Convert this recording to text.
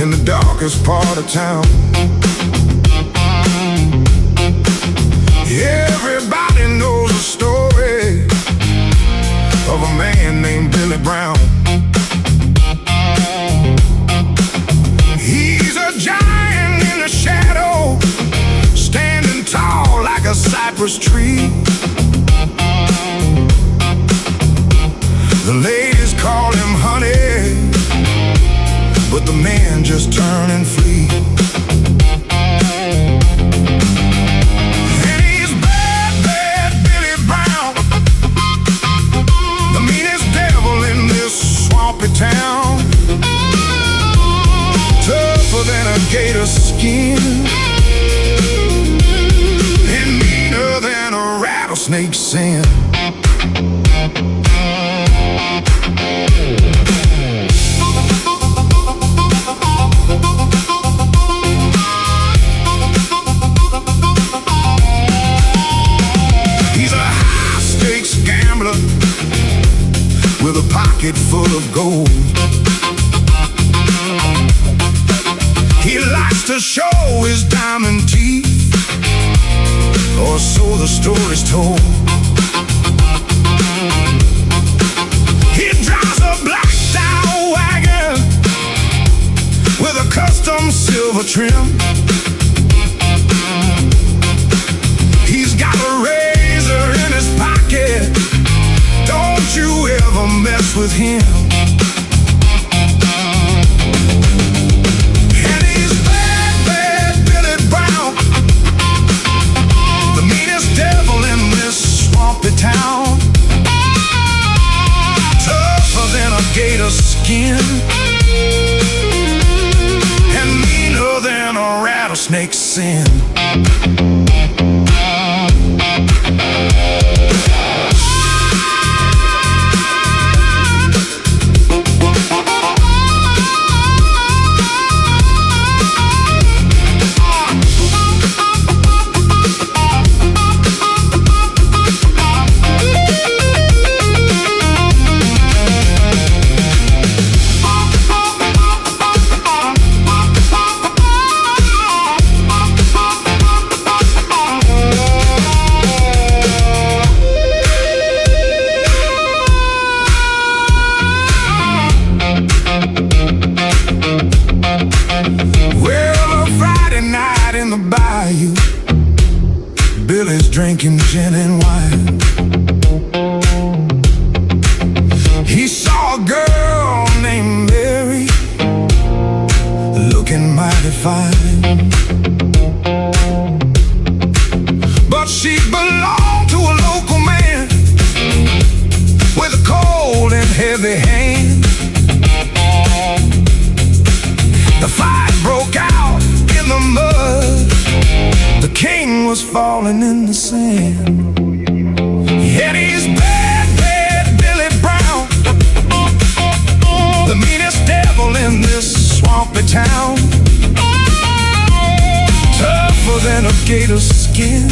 in the darkest part of town. Everybody knows the story of a man named Billy Brown. He's a giant in the shadow, standing tall like a cypress tree. The ladies call him honey, but the men just turn and flee. And he's bad, bad Billy Brown, the meanest devil in this swampy town. Tougher than a gator's skin, and meaner than a rattlesnake's sin. With a pocket full of gold, he likes to show his diamond teeth, or so the story's told. He drives a black dial wagon with a custom silver trim. He's got a razor in his pocket, don't you ever mess with him. And he's bad, bad Billy Brown, the meanest devil in this swampy town. Tougher than a gator's skin, and meaner than a rattlesnake's sin. Billy's drinking gin and wine. He saw a girl named Mary, looking mighty fine, but she belonged to a local man with a cold and heavy hand. The fight broke out in the mud, the king was falling in the sand. Yet he's bad, bad Billy Brown, the meanest devil in this swampy town. Tougher than a gator's skin,